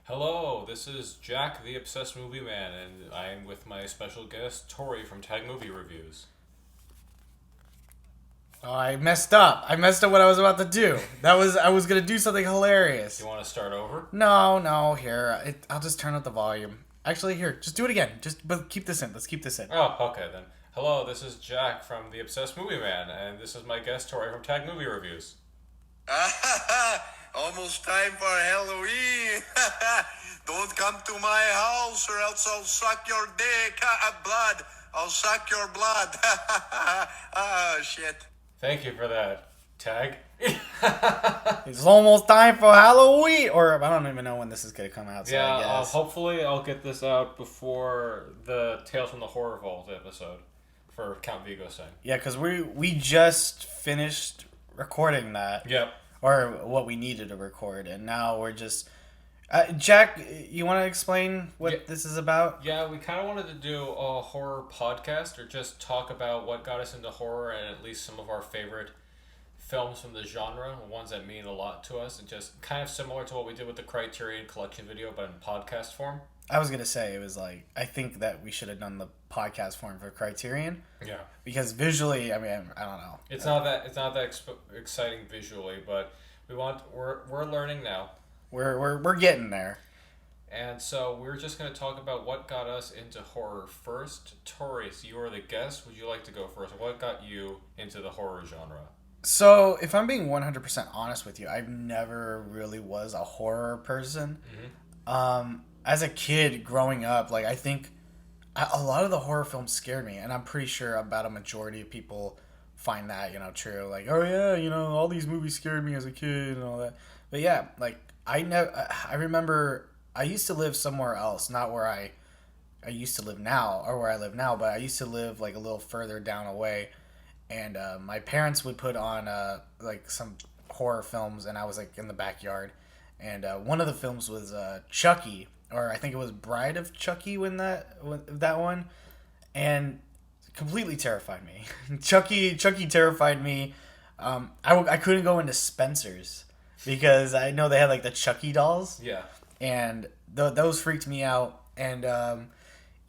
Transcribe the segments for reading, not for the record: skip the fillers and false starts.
Hello, this is Jack, the Obsessed Movie Man, and I am with my special guest, Torey from TAGMovieReviews. Oh, I messed up. I messed up what I was about to do. I was gonna do something hilarious. You want to start over? No, here. I'll just turn up the volume. Actually, here, just do it again. But keep this in. Let's keep this in. Oh, okay then. Hello, this is Jack from the Obsessed Movie Man, and this is my guest, Torey from TAGMovieReviews. Almost time for Halloween. Don't come to my house or else I'll suck your dick. Blood. I'll suck your blood. Ah, shit. Thank you for that, Tag. It's almost time for Halloween, or I don't even know when this is gonna come out. So Yeah, I guess. hopefully I'll get this out before the Tales from the Horror Vault episode for Count Vigo saying. Yeah, because we just finished recording that. Yep. Or what we needed to record, and now we're just. Jack, you want to explain what this is about? Yeah, we kind of wanted to do a horror podcast or just talk about what got us into horror and at least some of our favorite films from the genre, ones that mean a lot to us, and just kind of similar to what we did with the Criterion Collection video, but in podcast form. I was gonna say it was like I think that we should have done the podcast form for Criterion. Yeah, because visually, I mean, I don't know. it's not that exciting visually, but we're learning now. We're getting there. And so we're just going to talk about what got us into horror first. Tori, so you are the guest. Would you like to go first? What got you into the horror genre? So, if I'm being 100% honest with you, I never really was a horror person. As a kid growing up, like I think a lot of the horror films scared me, and I'm pretty sure about a majority of people find that, true. Like, oh yeah, all these movies scared me as a kid and all that. But yeah, like I remember I used to live somewhere else, not where I used to live now or where I live now, but I used to live like a little further down away, and my parents would put on like some horror films, and I was like in the backyard, and one of the films was Chucky, or I think it was Bride of Chucky when that one, and completely terrified me. Chucky terrified me. I couldn't go into Spencer's because I know they had like the Chucky dolls. Yeah. And those freaked me out. And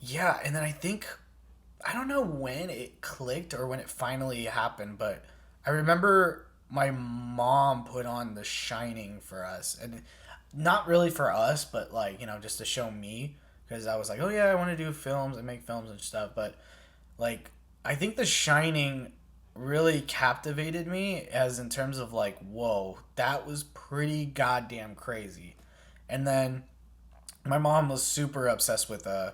yeah, and then I don't know when it clicked or when it finally happened, but I remember my mom put on The Shining for us, and not really for us, but like just to show me, because I was like, oh yeah, I want to do films and make films and stuff, but like I think The Shining really captivated me as in terms of like, whoa, that was pretty goddamn crazy. And then my mom was super obsessed with a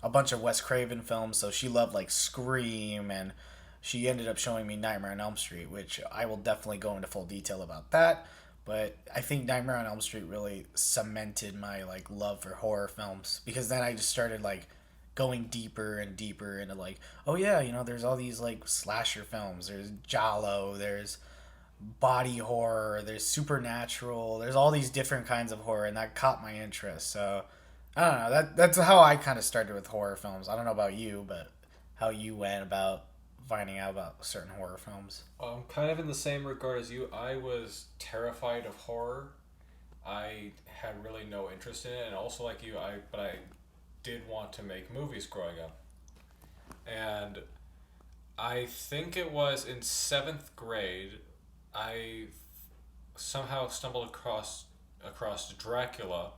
bunch of Wes Craven films, so she loved like Scream, and she ended up showing me Nightmare on Elm Street, which I will definitely go into full detail about that. But I think Nightmare on Elm Street really cemented my like love for horror films, because then I just started like going deeper and deeper into like, oh yeah, there's all these like slasher films, there's giallo, there's body horror, there's supernatural, there's all these different kinds of horror, and that caught my interest. So I don't know, that's how I kind of started with horror films. I don't know about you, but how you went about finding out about certain horror films. Kind of in the same regard as you, I was terrified of horror. I had really no interest in it, and also like you, I did want to make movies growing up. And I think it was in 7th grade, I somehow stumbled across Dracula,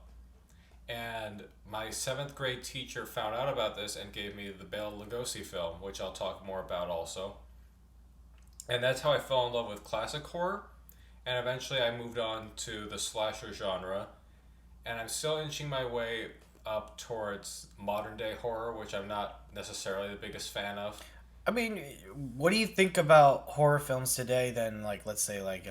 and my 7th grade teacher found out about this and gave me the Bela Lugosi film, which I'll talk more about also. And that's how I fell in love with classic horror, and eventually I moved on to the slasher genre, and I'm still inching my way up towards modern day horror, which I'm not necessarily the biggest fan of. I mean, what do you think about horror films today then, like, let's say, like,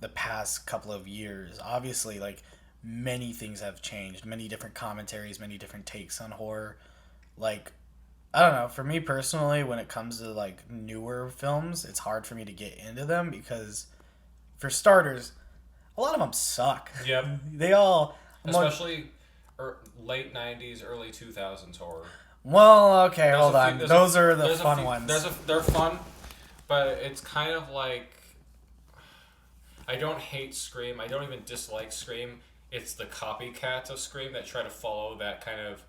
the past couple of years? Obviously, like, many things have changed, many different commentaries, many different takes on horror. Like, I don't know, for me personally, when it comes to, like, newer films, it's hard for me to get into them because, for starters, a lot of them suck. Yep. They all... Especially late 90s, early 2000s horror. Well, okay, hold on. Those are the fun ones. They're fun, but it's kind of like, I don't hate Scream. I don't even dislike Scream. it's the copycats of Scream that try to follow that kind of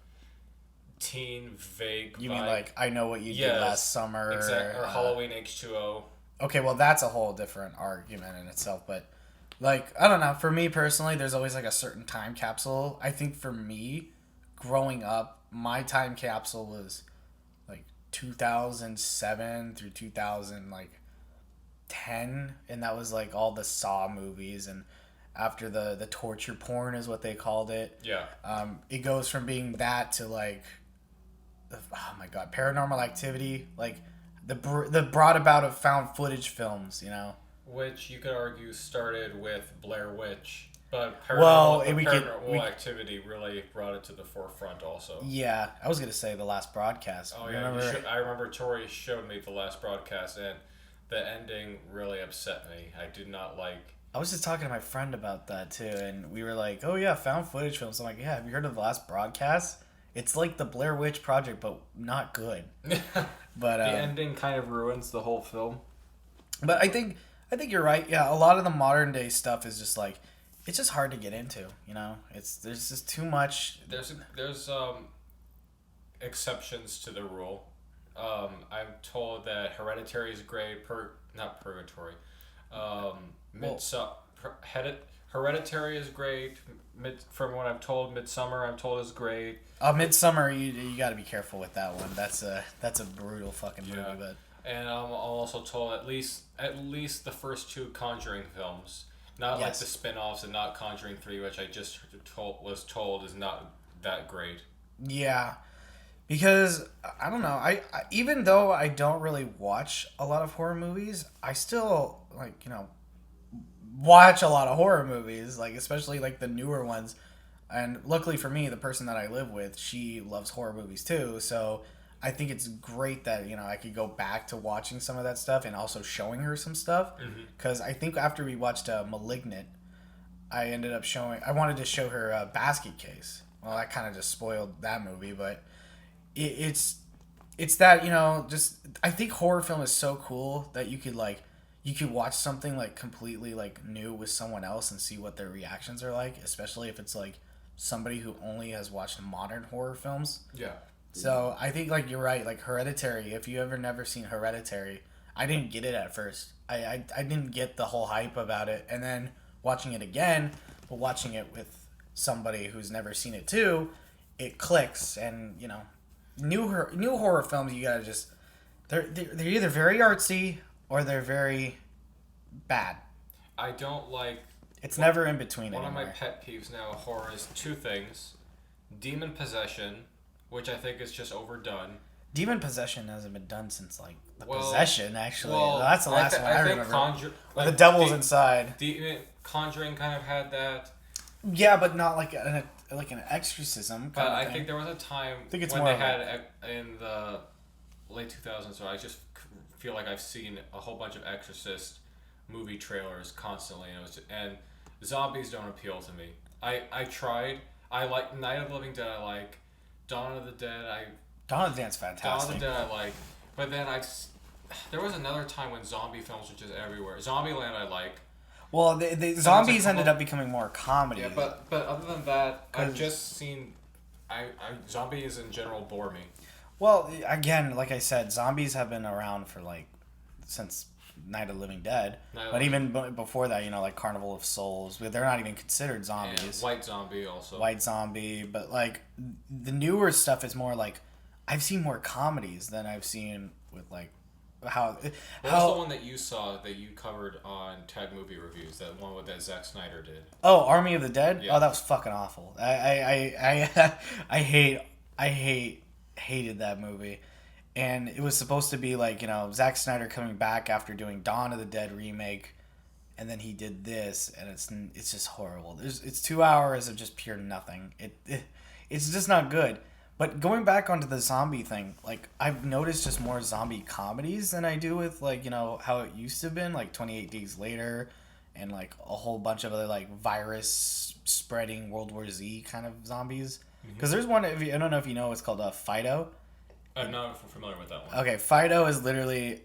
teen vague You vibe. mean like I Know What You Did Last Summer? Exactly. Or Halloween H2O. Okay, well that's a whole different argument in itself, but like I don't know. For me personally, there's always like a certain time capsule. I think for me, growing up, my time capsule was like 2007 through 2010, and that was like all the Saw movies, and after the torture porn is what they called it. Yeah. It goes from being that to like, oh my god, Paranormal Activity, like the brought about of found footage films, you know. Which you could argue started with Blair Witch, but Paranormal Activity really brought it to the forefront also. Yeah, I was gonna say The Last Broadcast. Oh yeah, I remember Tori showed me The Last Broadcast, and the ending really upset me. I did not like. I was just talking to my friend about that too, and we were like, "Oh yeah, found footage films." I'm like, "Yeah, have you heard of The Last Broadcast? It's like the Blair Witch Project, but not good." But the ending kind of ruins the whole film. But I think you're right. Yeah, a lot of the modern day stuff is just like it's just hard to get into. You know, there's just too much. There's exceptions to the rule. I'm told that Hereditary is great. Not Purgatory. Hereditary is great. From what I'm told, Midsummer I'm told is great. Midsummer, you got to be careful with that one. That's a brutal fucking movie. Yeah. But And I'm also told at least the first two Conjuring films, not like the spin-offs, and not Conjuring 3, which I just was told is not that great. Yeah, because I don't know. I even though I don't really watch a lot of horror movies, I still watch a lot of horror movies, like especially like the newer ones. And luckily for me, the person that I live with, she loves horror movies too. So I think it's great that I could go back to watching some of that stuff and also showing her some stuff. Because I think after we watched *Malignant*, I wanted to show her *Basket Case*. Well, that kind of just spoiled that movie, but it's that just I think horror film is so cool that you could watch something like completely like new with someone else and see what their reactions are like, especially if it's like somebody who only has watched modern horror films. Yeah. So I think like you're right, like Hereditary. If you ever never seen Hereditary, I didn't get it at first. I didn't get the whole hype about it, and then watching it again, but watching it with somebody who's never seen it too, it clicks. And new horror films, you gotta just they're either very artsy or they're very bad. I don't like. It's never in between. One anymore. of my pet peeves now with horror is two things: demon possession, which I think is just overdone. Demon possession hasn't been done since like the possession. Actually, that's the I last one I remember. Like the devil's inside. Conjuring kind of had that. Yeah, but not like an exorcism. But I think there was a time when they had in the late 2000s. So I just feel like I've seen a whole bunch of Exorcist movie trailers constantly, and zombies don't appeal to me. I tried. I like Night of the Living Dead. I like Dawn of the Dead. Dawn of the Dead's fantastic. Dawn of the Dead I like, but then there was another time when zombie films were just everywhere. Zombieland I like. Well, the zombies ended up becoming more comedy. Yeah, but other than that, I've just seen. Zombies in general bore me. Well, again, like I said, zombies have been around for since Night of the Living Dead. But even before that, like Carnival of Souls, they're not even considered zombies. And White Zombie also. White Zombie, but like the newer stuff is more like I've seen more comedies than I've seen with like how. What was the one that you saw that you covered on TAGMovieReviews? That one that Zack Snyder did. Oh, Army of the Dead. Yeah. Oh, that was fucking awful. I hated that movie. And it was supposed to be like, Zack Snyder coming back after doing Dawn of the Dead remake, and then he did this, and it's just horrible. It's 2 hours of just pure nothing. It's just not good. But going back onto the zombie thing, like I've noticed just more zombie comedies than I do with like how it used to have been, like 28 Days Later, and like a whole bunch of other like virus spreading World War Z kind of zombies. Because there's one, I don't know if you know, it's called Fido. I'm not familiar with that one. Okay, Fido is literally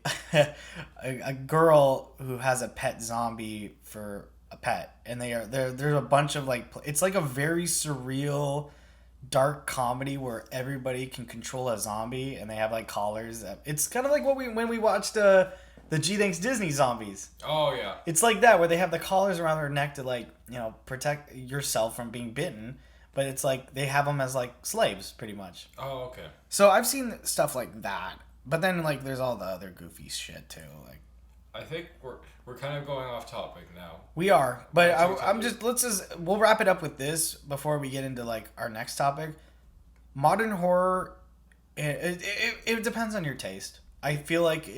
a girl who has a pet zombie for a pet, and there's a bunch of like it's like a very surreal, dark comedy where everybody can control a zombie, and they have like collars. It's kind of like when we watched the G Thanks Disney zombies. Oh yeah. It's like that where they have the collars around their neck to like protect yourself from being bitten, but it's like they have them as like slaves pretty much. Oh okay. So I've seen stuff like that, but then like there's all the other goofy shit too. Like I think we're kind of going off topic now. we are, but we'll wrap it up with this before we get into like our next topic. Modern horror, it depends on your taste. I feel like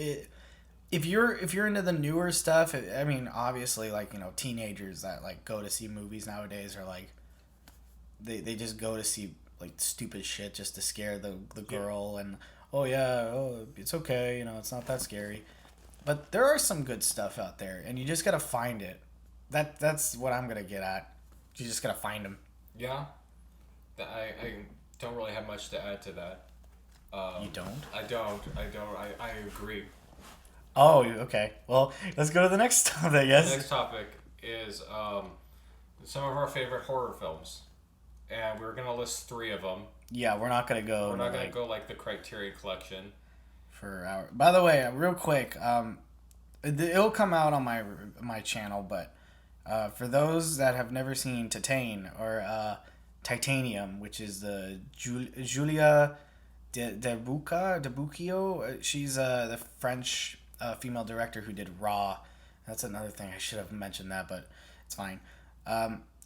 if you're into the newer stuff, I mean, obviously, like teenagers that like go to see movies nowadays are like they just go to see like stupid shit just to scare the girl and it's okay, it's not that scary. But there are some good stuff out there, and you just gotta find it. That's what I'm gonna get at. You just gotta find them. Yeah, I don't really have much to add to that. You don't? I don't. I agree. Oh, okay. Well, let's go to the next topic, I guess. The next topic is some of our favorite horror films, and we're gonna list 3 of them. Yeah, we're not gonna go. We're not gonna go like the Criterion Collection. By the way, real quick, it'll come out on my channel, but for those that have never seen Titanium, which is the Julia Debucchio, she's the French female director who did Raw. That's another thing, I should have mentioned that, but it's fine.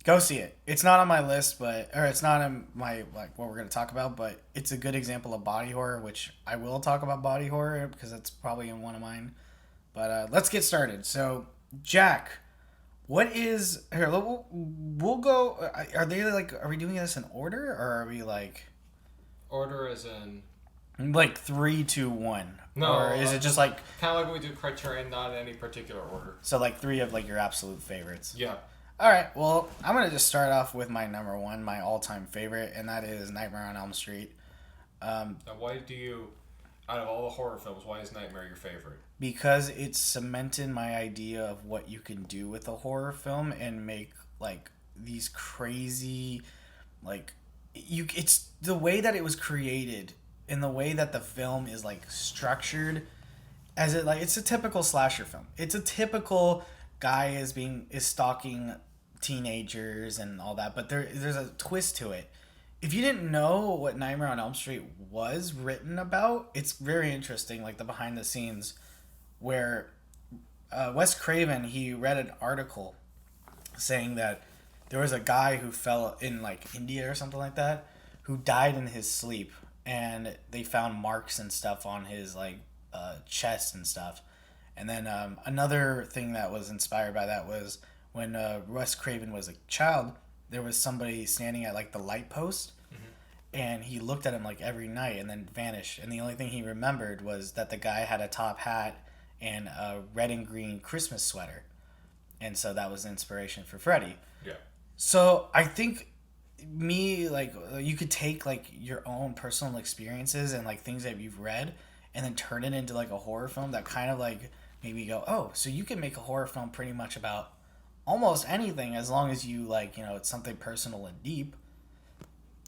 Go see it. It's not on my list, it's not in my like what we're gonna talk about, but it's a good example of body horror, which I will talk about body horror because that's probably in one of mine. But let's get started. So, Jack, what is here? We'll go. Are we doing this in order, or are we like order as in like 3, 2, 1? No, or is it just like kind of like we do Criterion, not in any particular order? So like 3 of like your absolute favorites. Yeah. All right, well, I'm going to just start off with my number 1, my all-time favorite, and that is Nightmare on Elm Street. Now, why do you, out of all the horror films, why is Nightmare your favorite? Because it cemented my idea of what you can do with a horror film and make, like, these crazy, like, it's the way that it was created and the way that the film is, like, structured as it's a typical slasher film. It's a typical guy is stalking teenagers and all that, but there's a twist to it. If you didn't know what Nightmare on Elm Street was written about, it's very interesting, like the behind the scenes where Wes Craven, he read an article saying that there was a guy who fell in like India or something like that who died in his sleep, and they found marks and stuff on his like chest and stuff. And then another thing that was inspired by that was when Wes Craven was a child, there was somebody standing at like the light post, and he looked at him like every night and then vanished. And the only thing he remembered was that the guy had a top hat and a red and green Christmas sweater. And so that was the inspiration for Freddy. Yeah. So I think you could take like your own personal experiences and like things that you've read and then turn it into like a horror film that kind of like maybe go, oh, so you can make a horror film pretty much about almost anything as long as you like, it's something personal and deep.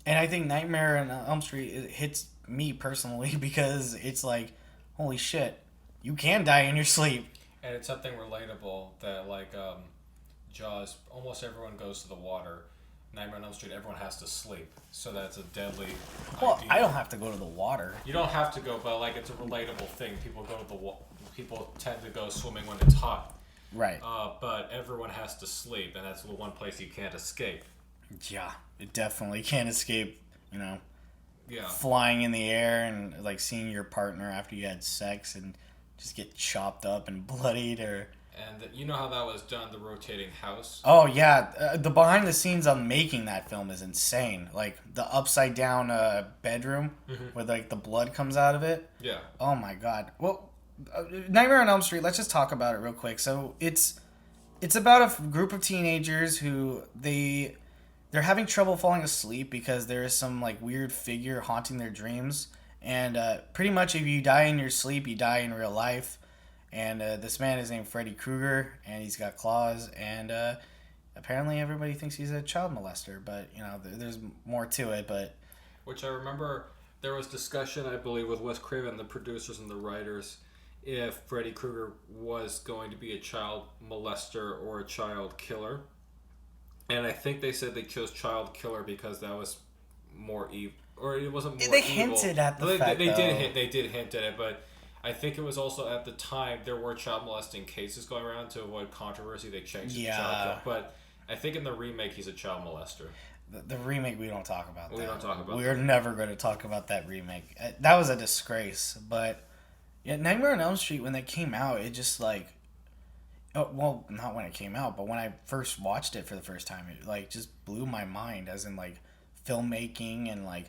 And I think Nightmare on Elm Street, it hits me personally because it's like, holy shit, you can die in your sleep. And it's something relatable that like Jaws, almost everyone goes to the water. Nightmare on Elm Street, everyone has to sleep, so that's a deadly idea. I don't have to go to the water. You don't have to go, but like it's a relatable thing. People go to people tend to go swimming when it's hot. Right. But everyone has to sleep, and that's the one place you can't escape. Yeah, it definitely can't escape, Yeah. flying in the air and like seeing your partner after you had sex and just get chopped up and bloodied or... And you know how that was done, the rotating house? Oh, yeah. The behind the scenes on making that film is insane. Like, the upside down bedroom where, like, the blood comes out of it. Yeah. Oh, my God. Well, Nightmare on Elm Street, let's just talk about it real quick. So, it's about a group of teenagers who they're having trouble falling asleep because there is some, like, weird figure haunting their dreams. And pretty much if you die in your sleep, you die in real life. And this man is named Freddy Krueger, and he's got claws, and apparently everybody thinks he's a child molester, but, you know, there's more to it, but... Which I remember there was discussion, I believe, with Wes Craven, the producers and the writers, if Freddy Krueger was going to be a child molester or a child killer. And I think they said they chose child killer because that was more evil, or it wasn't more They evil. hinted at the fact, they did hint at it, but I think it was also at the time there were child molesting cases going around to avoid controversy. They changed it to child killer. But I think in the remake he's a child molester. The remake, we don't talk about that. We don't talk about We're never going to talk about that remake. That was a disgrace, but yeah, Nightmare on Elm Street, when that came out, it just like... Oh, well, not when it came out, but when I first watched it for the first time, it like just blew my mind, as in like filmmaking and like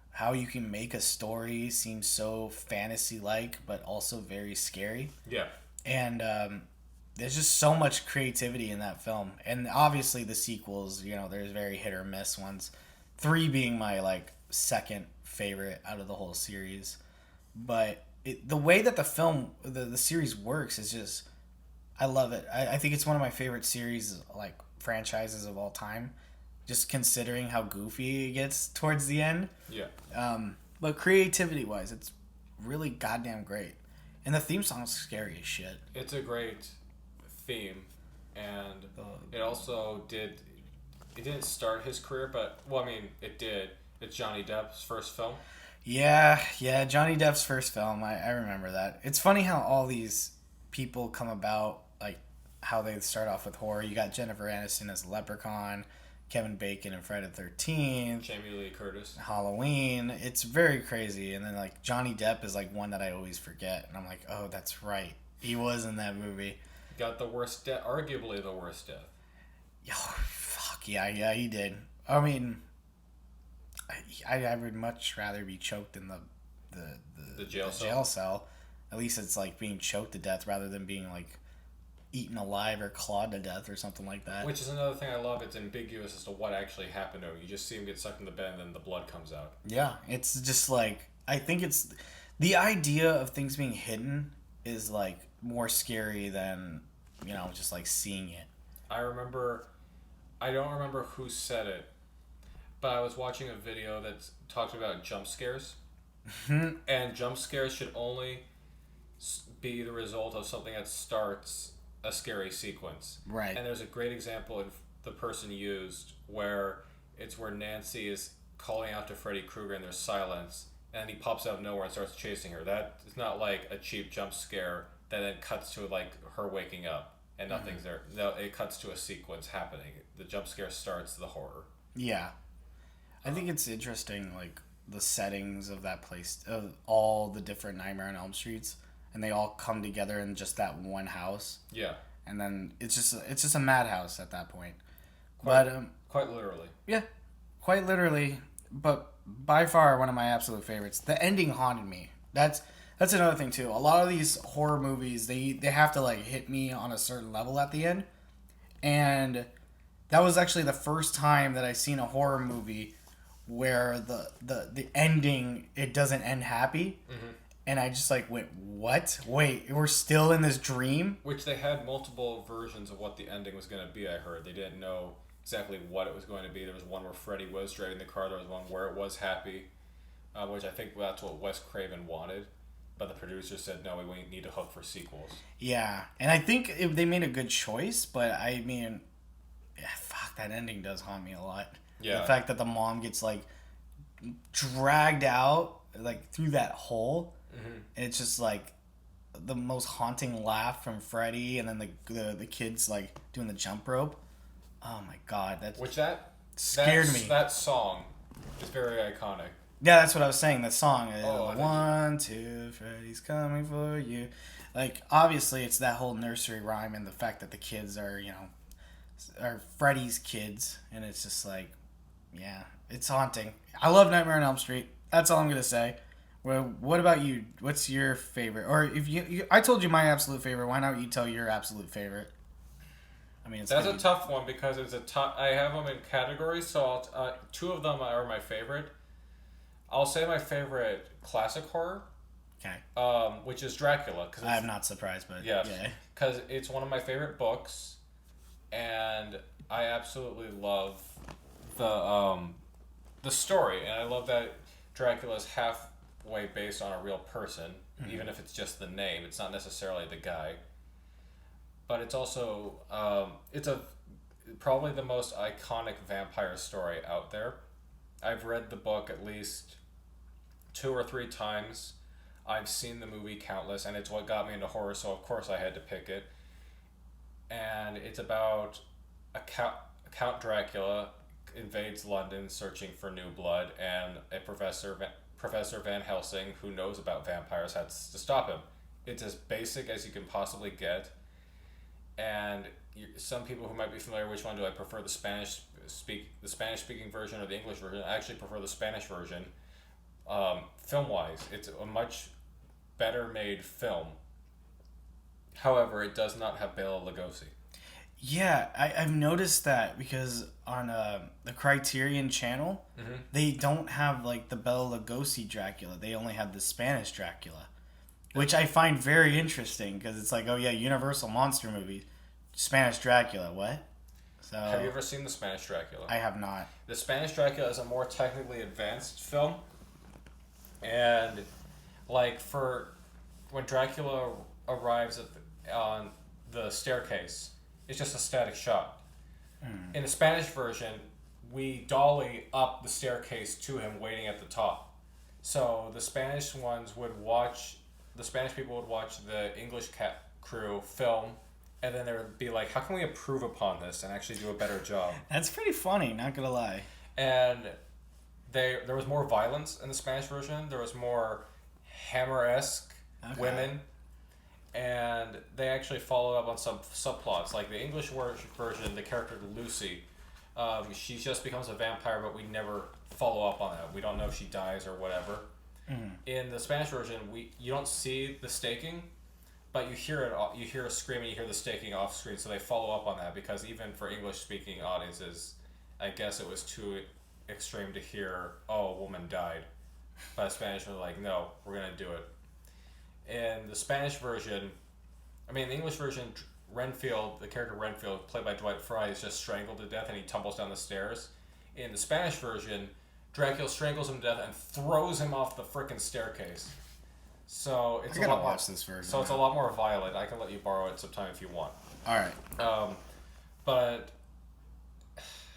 how you can make a story seem so fantasy-like but also very scary. Yeah. And there's just so much creativity in that film. And obviously the sequels, you know, there's very hit or miss ones. 3 being my like second favorite out of the whole series. But the way that the film, the series works is just... I love it. I think it's one of my favorite series, like, franchises of all time. Just considering how goofy it gets towards the end. Yeah. But creativity-wise, it's really goddamn great. And the theme song's scary as shit. It's a great theme. And it also did... It didn't start his career, but... Well, I mean, it did. It's Johnny Depp's first film. Yeah, Johnny Depp's first film. I remember that. It's funny how all these people come about, like how they start off with horror. You got Jennifer Aniston as Leprechaun, Kevin Bacon in Friday the 13th, Jamie Lee Curtis, Halloween. It's very crazy. And then like Johnny Depp is like one that I always forget, and I'm like, oh, that's right, he was in that movie. Got the worst death, arguably the worst death. Oh, fuck yeah, he did. I mean, I would much rather be choked in the jail cell. At least it's like being choked to death rather than being like eaten alive or clawed to death or something like that. Which is another thing I love. It's ambiguous as to what actually happened to him. You just see him get sucked in the bed and then the blood comes out. Yeah, it's just like, I think it's the idea of things being hidden is like more scary than, you know, just like seeing it. I don't remember who said it, but I was watching a video that talked about jump scares. And jump scares should only be the result of something that starts a scary sequence. Right. And there's a great example of the person used where it's where Nancy is calling out to Freddy Krueger and there's silence and he pops out of nowhere and starts chasing her. That is not like a cheap jump scare that then cuts to like her waking up and nothing's there. No, it cuts to a sequence happening. The jump scare starts the horror. Yeah. I think it's interesting, like the settings of that place, of all the different Nightmare on Elm Streets. And they all come together in just that one house. Yeah. And then it's just a madhouse at that point. Quite literally. Yeah, quite literally. But by far one of my absolute favorites. The ending haunted me. That's another thing too. A lot of these horror movies, they have to like hit me on a certain level at the end. And that was actually the first time that I seen a horror movie where the ending, it doesn't end happy. Mm-hmm. And I just like went, what? Wait, we're still in this dream? Which they had multiple versions of what the ending was going to be, I heard. They didn't know exactly what it was going to be. There was one where Freddy was driving the car. There was one where it was happy, which I think that's what Wes Craven wanted. But the producer said, no, we need to hook for sequels. Yeah, and I think they made a good choice, but I mean, fuck, that ending does haunt me a lot. Yeah. The fact that the mom gets like dragged out like through that hole. Mm-hmm. And it's just like the most haunting laugh from Freddy, and then the kids like doing the jump rope. Oh my god, that scared me. That song is very iconic. Yeah, that's what I was saying. The song is 1, 2, Freddy's coming for you. Like obviously, it's that whole nursery rhyme and the fact that the kids are are Freddy's kids, and it's just like, yeah, it's haunting. I love Nightmare on Elm Street. That's all I'm gonna say. Well, what about you? What's your favorite? Or if you I told you my absolute favorite. Why not you tell your absolute favorite? I mean, that's a tough one because it's a tough. I have them in categories, so two of them are my favorite. I'll say my favorite classic horror. Okay. which is Dracula. I'm not surprised, but yeah, yeah. because it's one of my favorite books, and I absolutely love the story, and I love that Dracula is halfway based on a real person, even if it's just the name. It's not necessarily the guy, but it's also probably the most iconic vampire story out there. I've read the book at least 2 or 3 times. I've seen the movie countless, and it's what got me into horror, so of course I had to pick it. And it's about Count Dracula invades London searching for new blood, and a Professor Van Helsing, who knows about vampires, has to stop him. It's as basic as you can possibly get, and some people who might be familiar, which one do I prefer, the Spanish speaking version or the English version? I actually prefer the Spanish version. Film wise, it's a much better made film. However, it does not have Bela Lugosi. Yeah, I've noticed that because on the Criterion channel, they don't have like the Bela Lugosi Dracula. They only have the Spanish Dracula, which I find very interesting because it's like, oh yeah, Universal monster movie, Spanish Dracula. What? So Have you ever seen the Spanish Dracula? I have not. The Spanish Dracula is a more technically advanced film, and like for when Dracula arrives on the staircase, it's just a static shot. In the Spanish version, we dolly up the staircase to him waiting at the top. So the Spanish people would watch the English crew film, and then they would be like, how can we improve upon this and actually do a better job? That's pretty funny, not gonna lie. And there was more violence in the Spanish version. There was more Hammer-esque women. And they actually followed up on some subplots. Like the English version, the character Lucy, she just becomes a vampire, but we never follow up on that. We don't know if she dies or whatever. In the Spanish version, you don't see the staking, but you hear it. You hear a scream and you hear the staking off screen. So they follow up on that because even for English speaking audiences, I guess it was too extreme to hear, "Oh, a woman died," but Spanish were like, "No, we're gonna do it." In the Spanish version, the English version, the character Renfield, played by Dwight Fry, is just strangled to death and he tumbles down the stairs. In the Spanish version, Dracula strangles him to death and throws him off the frickin' staircase. So it's I gotta watch this version. So it's a lot more violent. I can let you borrow it sometime if you want. All right. But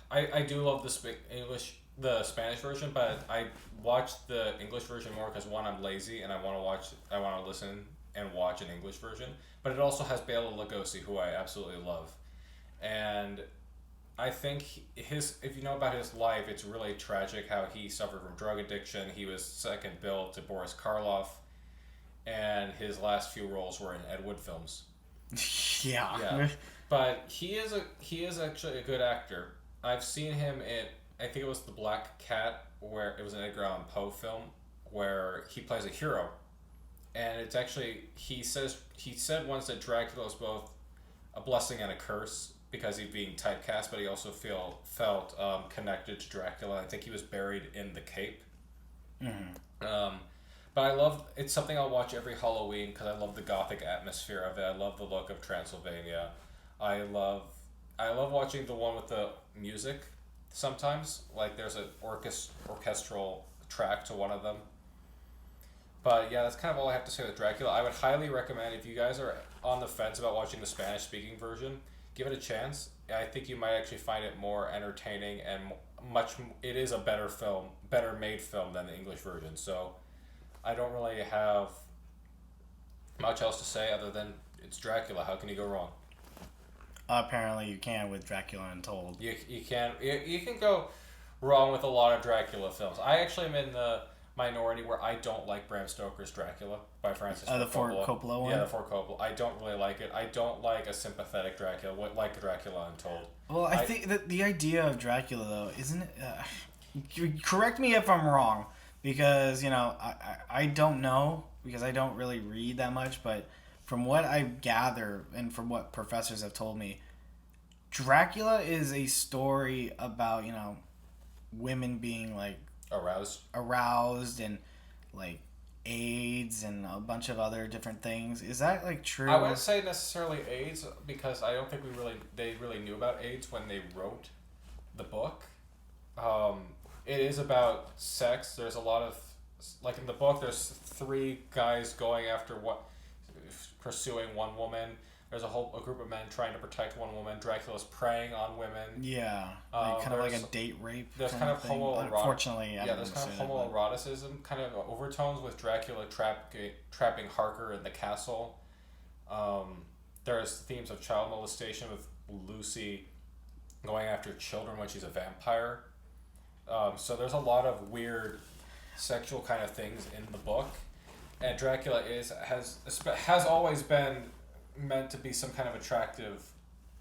I do love the Spanish version, but I watch the English version more because one, I'm lazy and I want to listen and watch an English version. But it also has Bela Lugosi, who I absolutely love, and I think if you know about his life, it's really tragic how he suffered from drug addiction. He was second billed to Boris Karloff, and his last few roles were in Ed Wood films. Yeah. But he is actually a good actor. I've seen him in, I think it was The Black Cat, where it was an Edgar Allan Poe film where he plays a hero, and it's actually he said once that Dracula is both a blessing and a curse because he's being typecast, but he also felt connected to Dracula. I think he was buried in the Cape. But it's something I'll watch every Halloween because I love the gothic atmosphere of it. I love the look of Transylvania. I love watching the one with the music. Sometimes, like there's an orchestral track to one of them. But yeah, that's kind of all I have to say with Dracula. I would highly recommend, if you guys are on the fence about watching the Spanish speaking version, give it a chance. I think you might actually find it more entertaining and it is a better made film than the English version. So I don't really have much else to say other than it's Dracula. How can you go wrong? Apparently you can with Dracula Untold. You can go wrong with a lot of Dracula films. I actually am in the minority where I don't like Bram Stoker's Dracula by Francis Ford Coppola. The Ford Coppola one? Yeah, the Ford Coppola. I don't really like it. I don't like a sympathetic Dracula, like Dracula Untold. Well, I think that the idea of Dracula, though, isn't it... correct me if I'm wrong, because, I don't know, because I don't really read that much, but from what I gather and from what professors have told me, Dracula is a story about, women being, like... Aroused and, like, AIDS and a bunch of other different things. Is that like true? I wouldn't say necessarily AIDS because I don't think they really knew about AIDS when they wrote the book. It is about sex. There's a lot of like in the book. There's 3 guys going after pursuing one woman. There's a group of men trying to protect one woman. Dracula's preying on women. Yeah, like kind of like a date rape. There's kind of homoerotic. Unfortunately, there's kind of homoeroticism, kind of overtones with Dracula trapping Harker in the castle. There's themes of child molestation with Lucy going after children when she's a vampire. So there's a lot of weird sexual kind of things in the book, and Dracula has always been meant to be some kind of attractive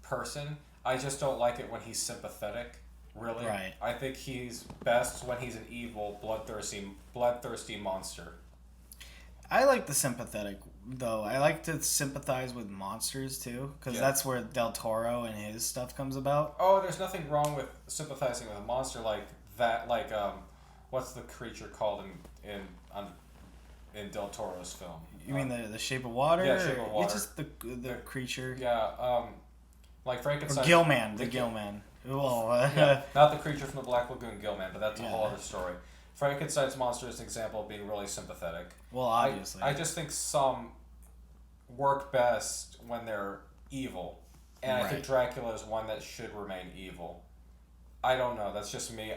person. I just don't like it when he's sympathetic, really. Right. I think he's best when he's an evil, bloodthirsty monster. I like the sympathetic, though. I like to sympathize with monsters, too, because that's where Del Toro and his stuff comes about. Oh, there's nothing wrong with sympathizing with a monster like that. Like, what's the creature called in Del Toro's film? You mean the Shape of Water? Yeah, Shape of Water. It's just the creature. Yeah, like Frankenstein. Or Gillman, the Gillman. Well, not the creature from the Black Lagoon, Gillman, but that's a whole other story. Frankenstein's monster is an example of being really sympathetic. Well, obviously. I just think some work best when they're evil, and I think Dracula is one that should remain evil. I don't know. That's just me.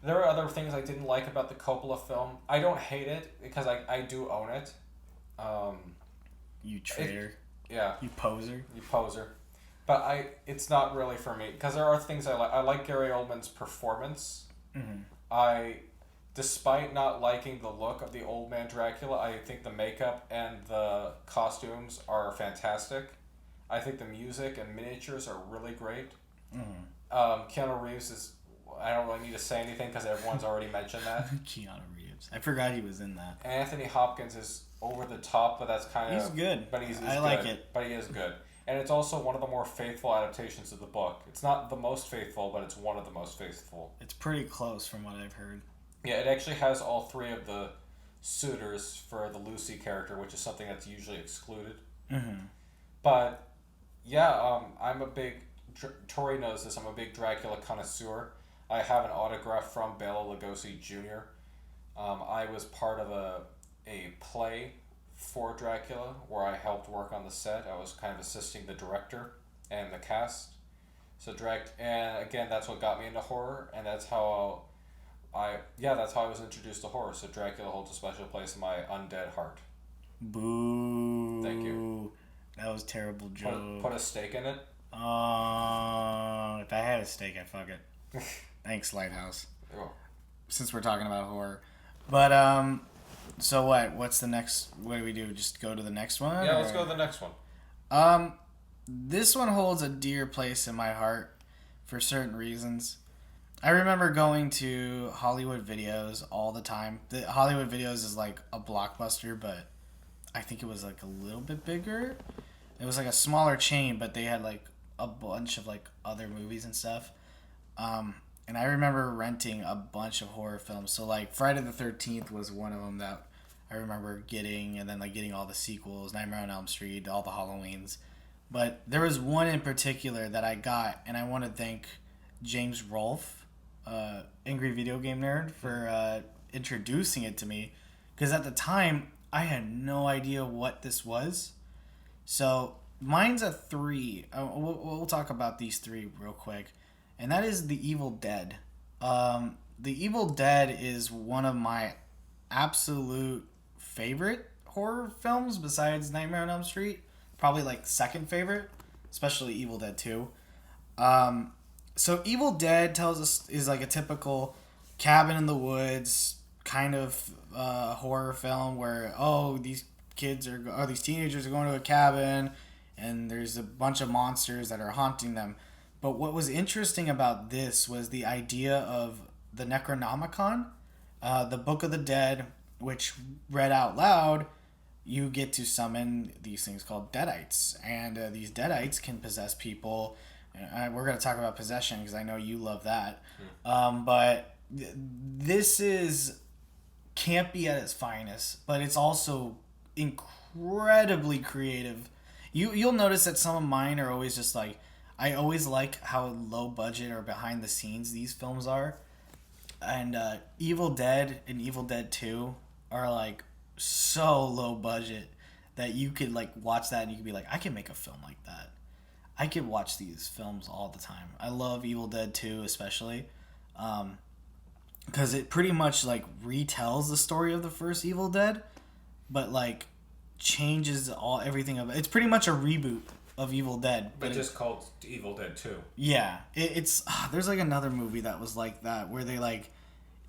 There are other things I didn't like about the Coppola film. I don't hate it because I do own it. You traitor. Yeah. You poser. You poser. But it's not really for me because there are things I like. I like Gary Oldman's performance. Mm-hmm. Despite not liking the look of the old man Dracula, I think the makeup and the costumes are fantastic. I think the music and miniatures are really great. Mm-hmm. Keanu Reeves is... I don't really need to say anything because everyone's already mentioned that. Keanu Reeves. I forgot he was in that. Anthony Hopkins is over the top, but that's kind of... He's good. But he's I good, like it. But he is good. And it's also one of the more faithful adaptations of the book. It's not the most faithful, but it's one of the most faithful. It's pretty close from what I've heard. Yeah, it actually has all 3 of the suitors for the Lucy character, which is something that's usually excluded. Mm-hmm. But, yeah, I'm a big... Tori knows this. I'm a big Dracula connoisseur. I have an autograph from Bela Lugosi Jr. I was part of a play for Dracula where I helped work on the set. I was kind of assisting the director and the cast. So and again, that's what got me into horror, and that's how that's how I was introduced to horror. So Dracula holds a special place in my undead heart. Boo. Thank you. That was a terrible joke. Put a steak in it. If I had a steak, I'd fuck it. Thanks, Lighthouse. Oh. Since we're talking about horror. But, so what? What's the next... What do we do? Just go to the next one? Yeah, let's go to the next one. This one holds a dear place in my heart for certain reasons. I remember going to Hollywood Videos all the time. The Hollywood Videos is like a Blockbuster, but I think it was like a little bit bigger. It was like a smaller chain, but they had like a bunch of like other movies and stuff. And I remember renting a bunch of horror films. So like Friday the 13th was one of them that I remember getting, and then like getting all the sequels, Nightmare on Elm Street, all the Halloweens. But there was one in particular that I got, and I want to thank James Rolfe, Angry Video Game Nerd, for introducing it to me. Because at the time, I had no idea what this was. So mine's a 3. We'll talk about these 3 real quick. And that is The Evil Dead. The Evil Dead is one of my absolute favorite horror films besides Nightmare on Elm Street. Probably like second favorite, especially Evil Dead 2. So Evil Dead is like a typical cabin in the woods kind of horror film where these teenagers are going to a cabin and there's a bunch of monsters that are haunting them. But what was interesting about this was the idea of the Necronomicon, the Book of the Dead, which read out loud, you get to summon these things called Deadites. And these Deadites can possess people. We're going to talk about possession because I know you love that. But this is campy at its finest, but it's also incredibly creative. You'll notice that some of mine are always just like, I always like how low budget or behind the scenes these films are. And Evil Dead and Evil Dead 2 are like so low budget that you could like watch that and you could be like, I can make a film like that. I could watch these films all the time. I love Evil Dead 2 especially. Because it pretty much like retells the story of the first Evil Dead, but like changes everything of it. It's pretty much a reboot of Evil Dead, but just called Evil Dead 2. Yeah, it's there's like another movie that was like that where they like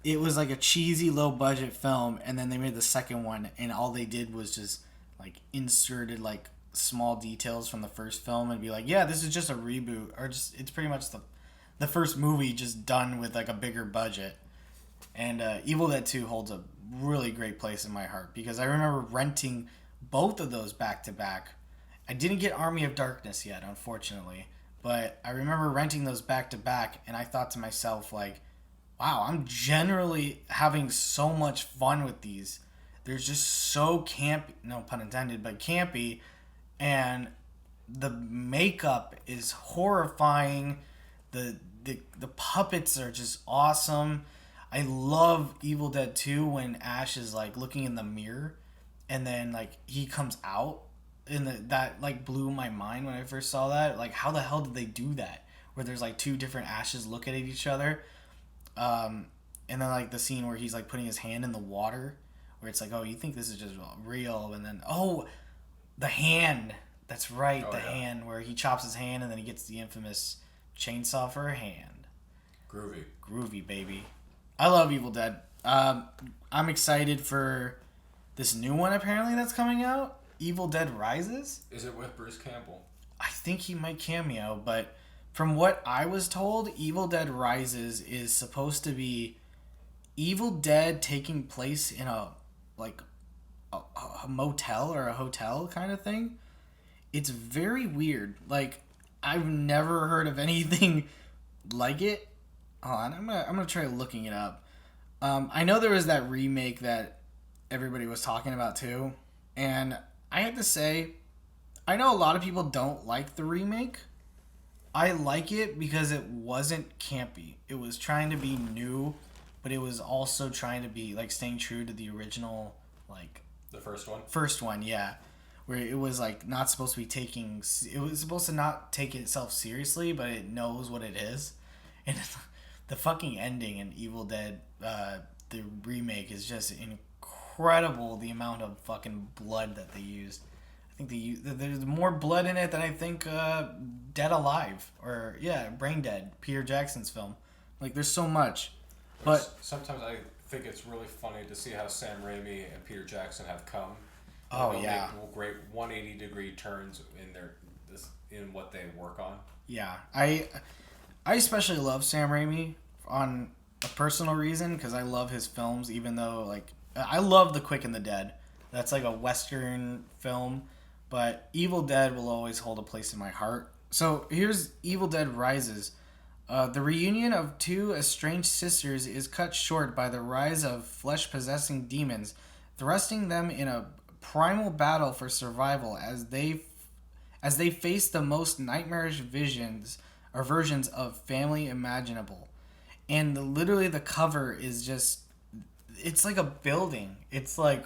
it was like a cheesy low budget film, and then they made the second one, and all they did was just like inserted like small details from the first film and be like, yeah, this is just a reboot, or just it's pretty much the first movie just done with like a bigger budget. And Evil Dead 2 holds a really great place in my heart because I remember renting both of those back to back. I didn't get Army of Darkness yet, unfortunately, but I remember renting those back to back, and I thought to myself, like, wow, I'm generally having so much fun with these. They're just so campy, no pun intended, but campy, and the makeup is horrifying. The puppets are just awesome. I love Evil Dead 2 when Ash is like looking in the mirror and then like he comes out, and that like blew my mind when I first saw that. Like, how the hell did they do that? Where there's like two different Ashes looking at each other. And then like the scene where he's like putting his hand in the water, where it's like, oh, you think this is just real, and then the hand. That's right, hand where he chops his hand and then he gets the infamous chainsaw for a hand. Groovy, baby. I love Evil Dead. I'm excited for this new one apparently that's coming out, Evil Dead Rises. Is it with Bruce Campbell? I think he might cameo, but from what I was told, Evil Dead Rises is supposed to be Evil Dead taking place in a motel or a hotel kind of thing. It's very weird. Like, I've never heard of anything like it. Hold on, I'm gonna try looking it up. I know there was that remake that everybody was talking about too, and I have to say, I know a lot of people don't like the remake. I like it because it wasn't campy. It was trying to be new, but it was also trying to be like staying true to the original, like the first one. First one, yeah, where it was like not supposed to be taking. It was supposed to not take itself seriously, but it knows what it is, and the fucking ending in Evil Dead, the remake, is just incredible. The amount of fucking blood that they used. I think there's more blood in it than I think Dead Alive, or Brain Dead, Peter Jackson's film. Like, there's so much. But sometimes I think it's really funny to see how Sam Raimi and Peter Jackson have come. Oh yeah, make great 180-degree turns in what they work on. Yeah, I especially love Sam Raimi on a personal reason because I love his films. Even though, like, I love The Quick and the Dead. That's like a Western film, but Evil Dead will always hold a place in my heart. So here's Evil Dead Rises. The reunion of two estranged sisters is cut short by the rise of flesh-possessing demons, thrusting them in a primal battle for survival as they face the most nightmarish versions of family imaginable. And literally the cover is just, it's like a building. It's like,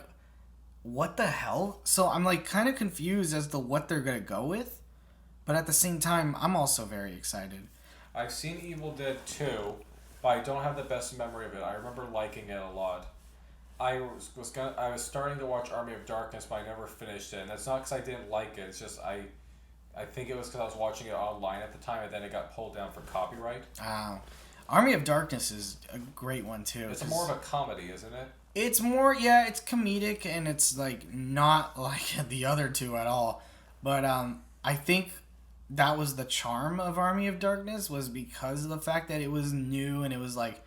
what the hell? So I'm like kind of confused as to what they're going to go with, but at the same time, I'm also very excited. I've seen Evil Dead 2, but I don't have the best memory of it. I remember liking it a lot. I was starting to watch Army of Darkness, but I never finished it. And that's not because I didn't like it. It's just I think it was because I was watching it online at the time, and then it got pulled down for copyright. Oh. Army of Darkness is a great one too. It's more of a comedy, isn't it? It's more, yeah, it's comedic, and it's like not like the other two at all. But I think that was the charm of Army of Darkness, was because of the fact that it was new and it was like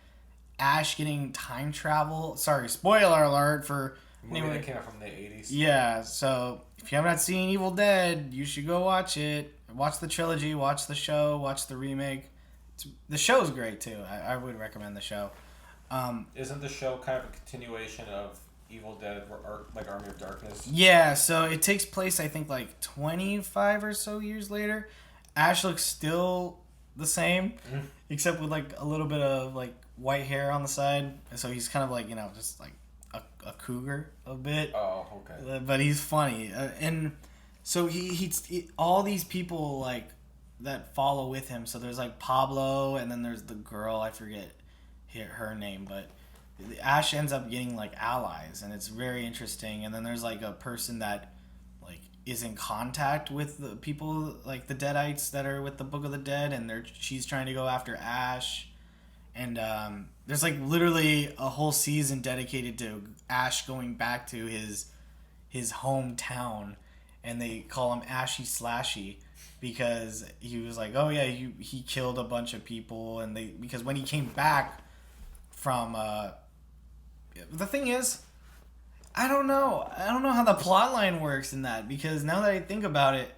Ash getting time travel. Sorry, spoiler alert for movie that came out from the 80s. Yeah, so if you have not seen Evil Dead, you should go watch it. Watch the trilogy, watch the show, watch the remake. The show's great too. I would recommend the show. Isn't the show kind of a continuation of Evil Dead, or like Army of Darkness? Yeah, so it takes place, I think, like 25 or so years later. Ash looks still the same, except with like a little bit of like white hair on the side. So he's kind of like, just like a cougar a bit. Oh, okay. But he's funny. And so he all these people like that follow with him. So there's like Pablo, and then there's the girl, I forget her name, but Ash ends up getting like allies, and it's very interesting. And then there's like a person that like is in contact with the people, like the Deadites that are with the Book of the Dead, and she's trying to go after Ash. And there's like literally a whole season dedicated to Ash going back to his hometown, and they call him Ashy Slashy because he was like, oh yeah, he killed a bunch of people, and because when he came back from the thing is, I don't know how the plot line works in that, because now that I think about it,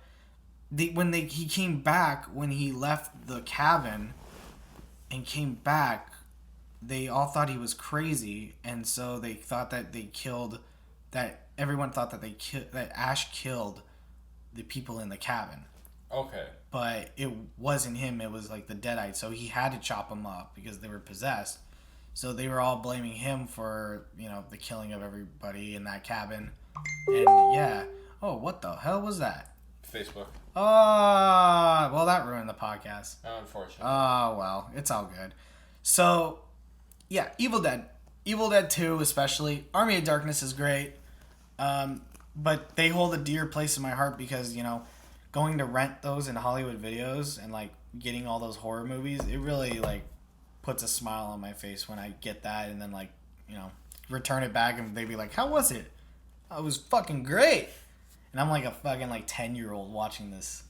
he came back, when he left the cabin and came back, they all thought he was crazy, and so they thought that everyone thought that Ash killed the people in the cabin. Okay. But it wasn't him, it was like the Deadites, so he had to chop them up because they were possessed. So they were all blaming him for, the killing of everybody in that cabin. And yeah. Oh, what the hell was that? Facebook. Well, that ruined the podcast. Unfortunately. Well, it's all good. So, yeah, Evil Dead. Evil Dead 2 especially. Army of Darkness is great. But they hold a dear place in my heart because, going to rent those in Hollywood Videos and, like, getting all those horror movies, it really, like, puts a smile on my face when I get that, and then, like, return it back, and they'd be like, how was it? Oh, it was fucking great. And I'm like a fucking 10-year-old watching this.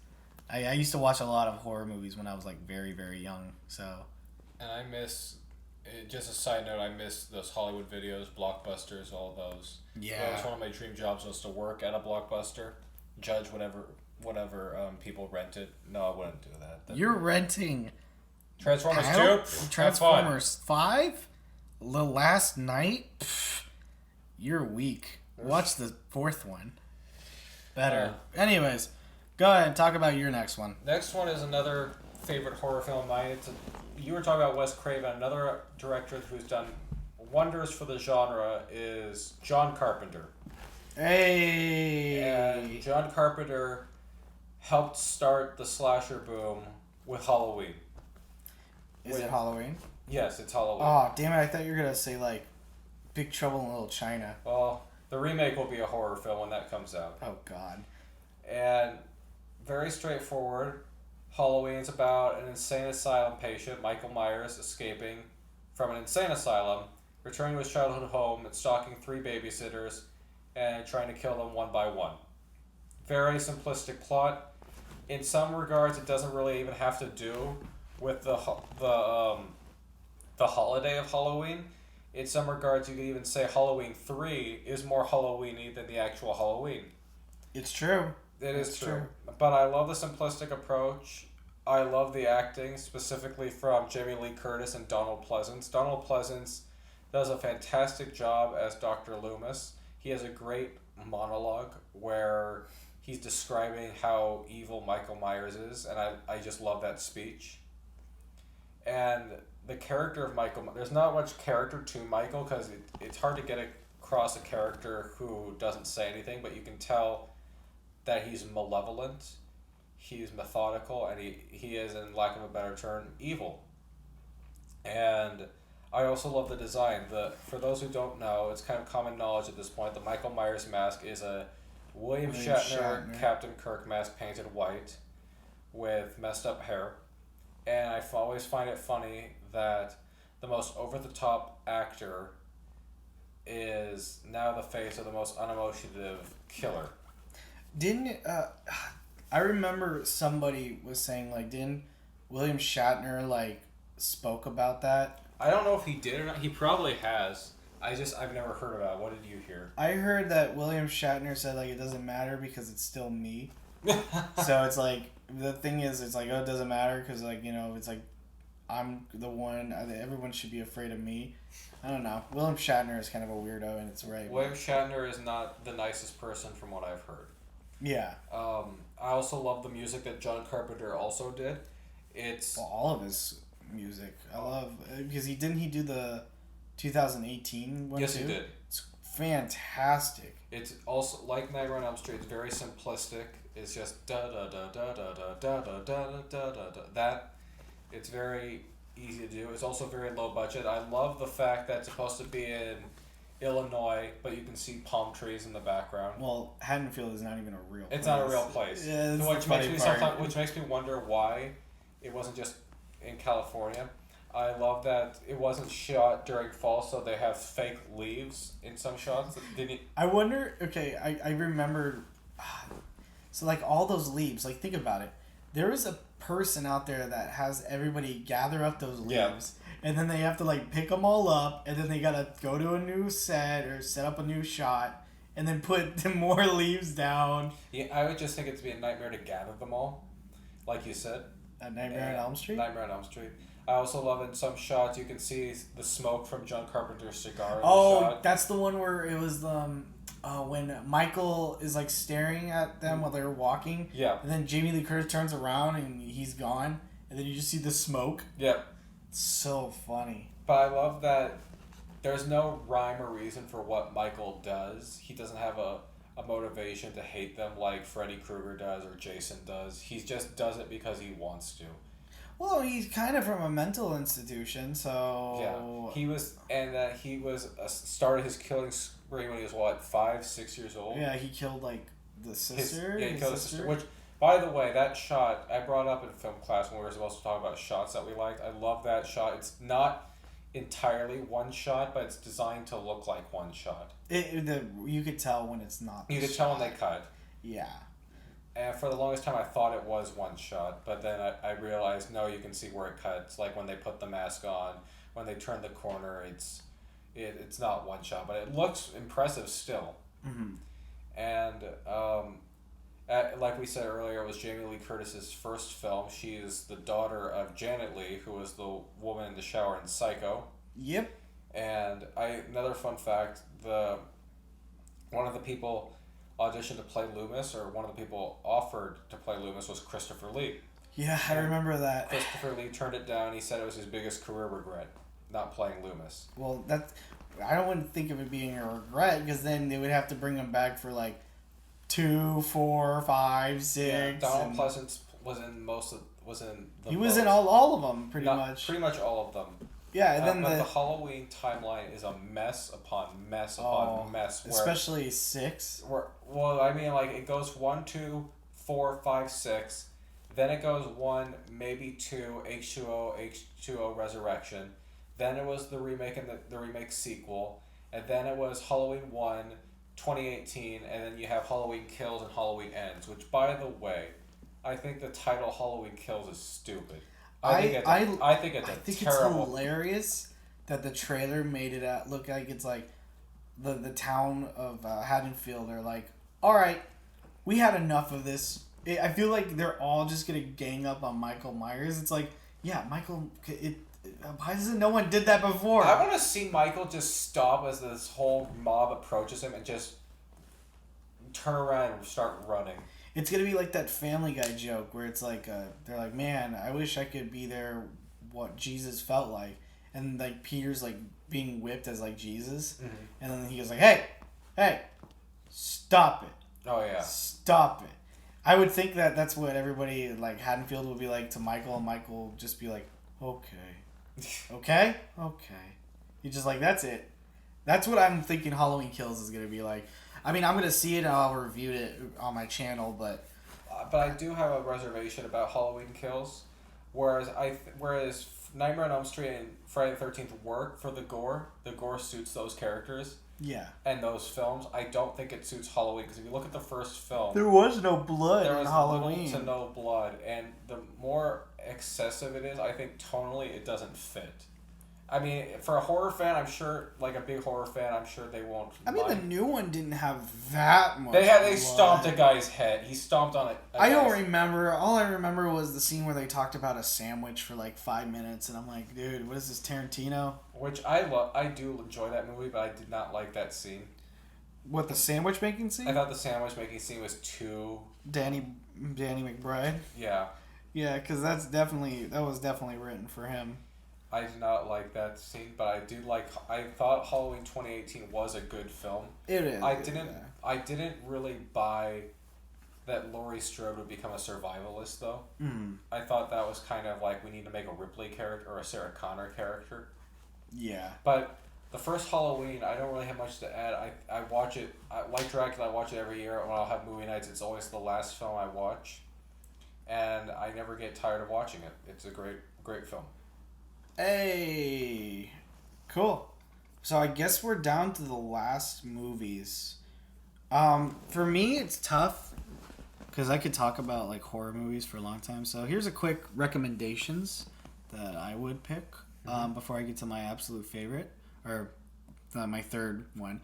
I used to watch a lot of horror movies when I was like very, very young. So. And I miss, just a side note, I miss those Hollywood Videos, Blockbusters, all those. Yeah. That was one of my dream jobs, was to work at a Blockbuster, judge whatever people rented. No, I wouldn't do that. You're renting Transformers 2? Transformers 5? The Last Night? Pfft, you're weak. Watch the fourth one. Better. Anyways, go ahead and talk about your next one. Next one is another favorite horror film of mine. You were talking about Wes Craven. Another director who's done wonders for the genre is John Carpenter. Hey! And John Carpenter helped start the slasher boom with Halloween. Is it Halloween? Yes, it's Halloween. Oh, damn it. I thought you were going to say, like, Big Trouble in Little China. Well, the remake will be a horror film when that comes out. Oh, God. And very straightforward. Halloween's about an insane asylum patient, Michael Myers, escaping from an insane asylum, returning to his childhood home and stalking 3 babysitters and trying to kill them one by one. Very simplistic plot. In some regards, it doesn't really even have to do with the holiday of Halloween. In some regards, you could even say Halloween 3 is more Halloween-y than the actual Halloween. It's true. It is true. But I love the simplistic approach. I love the acting, specifically from Jamie Lee Curtis and Donald Pleasance. Donald Pleasance does a fantastic job as Dr. Loomis. He has a great monologue where he's describing how evil Michael Myers is, and I just love that speech. And the character of Michael, there's not much character to Michael because it's hard to get across a character who doesn't say anything, but you can tell that he's malevolent, he's methodical, and he is, in lack of a better term, evil. And I also love the design. For those who don't know, it's kind of common knowledge at this point, the Michael Myers mask is a William Shatner Captain Kirk mask painted white with messed up hair. And I always find it funny that the most over-the-top actor is now the face of the most unemotive killer. I remember somebody was saying, like, didn't William Shatner, like, spoke about that? I don't know if he did or not. He probably has. I've never heard about it. What did you hear? I heard that William Shatner said, like, it doesn't matter because it's still me. So it's like, the thing is, it's like, oh, it doesn't matter because, like, it's like, I'm the one. Everyone should be afraid of me. I don't know. William Shatner is kind of a weirdo, and it's right. William Shatner is not the nicest person from what I've heard. Yeah. I also love the music that John Carpenter also did. It's all of his music. I love because he do the 2018 one yes, too? He did. It's fantastic. It's also like Nightmare on Elm Street. It's very simplistic. It's just da da da da da da da da da da da da. That it's very easy to do. It's also very low budget. I love the fact that it's supposed to be in Illinois, but you can see palm trees in the background. Well, Haddonfield is not even a real place. It's not a real place. Yeah, which makes me wonder why it wasn't just in California. I love that it wasn't shot during fall, so they have fake leaves in some shots. I wonder, okay, I remember, so like all those leaves, like think about it. There is a person out there that has everybody gather up those leaves, and then they have to like pick them all up, and then they gotta go to a new set or set up a new shot, and then put more leaves down. Yeah, I would just think it'd be a nightmare to gather them all, like you said. A Nightmare on Elm Street? Nightmare on Elm Street. I also love in some shots you can see the smoke from John Carpenter's cigar. In the shot. That's the one where it was when Michael is like staring at them while they're walking. Yeah. And then Jamie Lee Curtis turns around and he's gone, and then you just see the smoke. Yeah. It's so funny. But I love that there's no rhyme or reason for what Michael does. He doesn't have a motivation to hate them like Freddy Krueger does or Jason does. He just does it because he wants to. Well, he's kind of from a mental institution, so... Yeah, he was started his killing spree when he was, 5-6 years old? Yeah, he killed, like, the sister? He killed his sister, which, by the way, that shot, I brought up in film class when we were supposed to talk about shots that we liked. I love that shot. It's not entirely one shot, but it's designed to look like one shot. You could tell when it's not You could tell when they cut. Yeah. And for the longest time, I thought it was one shot, but then I realized, no, you can see where it cuts. Like when they put the mask on, when they turn the corner, it's not one shot, but it looks impressive still. Mm-hmm. And like we said earlier, it was Jamie Lee Curtis's first film. She is the daughter of Janet Leigh, who was the woman in the shower in Psycho. Yep. And another fun fact, one of the people auditioned to play Loomis, or one of the people offered to play Loomis, was Christopher Lee. Yeah, I remember that. Christopher Lee turned it down. He said it was his biggest career regret, not playing Loomis. Well, I wouldn't think of it being a regret, because then they would have to bring him back for like 2, 4, 5, 6. Yeah, Donald Pleasance was in He was in all of them, pretty much all of them. Yeah, and then but the Halloween timeline is a mess upon mess upon mess. Especially 6. Well, I mean, like, it goes 1, 2, 4, 5, 6. Then it goes 1, maybe 2, H2O Resurrection. Then it was the remake and the remake sequel. And then it was Halloween 1, 2018. And then you have Halloween Kills and Halloween Ends. Which, by the way, I think the title Halloween Kills is stupid. I think it's terrible. It's hilarious that the trailer made it look like it's like the town of Haddonfield are like, all right, we had enough of this. I feel like they're all just gonna gang up on Michael Myers. It's like, yeah, Michael. Why doesn't no one did that before? I want to see Michael just stop as this whole mob approaches him and just turn around and start running. It's gonna be like that Family Guy joke where it's like, they're like, man, I wish I could be there, what Jesus felt like, and like Peter's like being whipped as like Jesus, and then he goes like, hey, stop it. Oh yeah. Stop it. I would think that that's what everybody like Haddonfield would be like to Michael, and Michael would just be like, okay. You're just like, that's it. That's what I'm thinking Halloween Kills is gonna be like. I mean, I'm going to see it and I'll review it on my channel, but I do have a reservation about Halloween Kills, whereas Nightmare on Elm Street and Friday the 13th work for the gore. The gore suits those characters. Yeah. And those films. I don't think it suits Halloween, because if you look at the first film, there was no blood in Halloween. There was little to no blood, and the more excessive it is, I think tonally it doesn't fit. I mean, for a horror fan, I'm sure, like a big horror fan, I'm sure they won't. I mean, the mind. new one didn't have that much. They stomped a guy's head. He stomped on it. I don't remember. All I remember was the scene where they talked about a sandwich for like 5 minutes, and I'm like, dude, what is this, Tarantino? Which I love. I do enjoy that movie, but I did not like that scene. What, the sandwich making scene? I thought the sandwich making scene was too. Danny McBride. Yeah. Yeah, because that was definitely written for him. I did not like that scene, but I thought Halloween 2018 was a good film. It is. I didn't really buy that Laurie Strode would become a survivalist though. Mm. I thought that was kind of like we need to make a Ripley character or a Sarah Connor character. Yeah. But the first Halloween, I don't really have much to add. I watch it, like Dracula, I watch it every year. When I'll have movie nights, it's always the last film I watch. And I never get tired of watching it. It's a great film. Hey, cool. So I guess we're down to the last movies. For me, it's tough because I could talk about like horror movies for a long time. So here's a quick recommendations that I would pick before I get to my absolute favorite or my third one.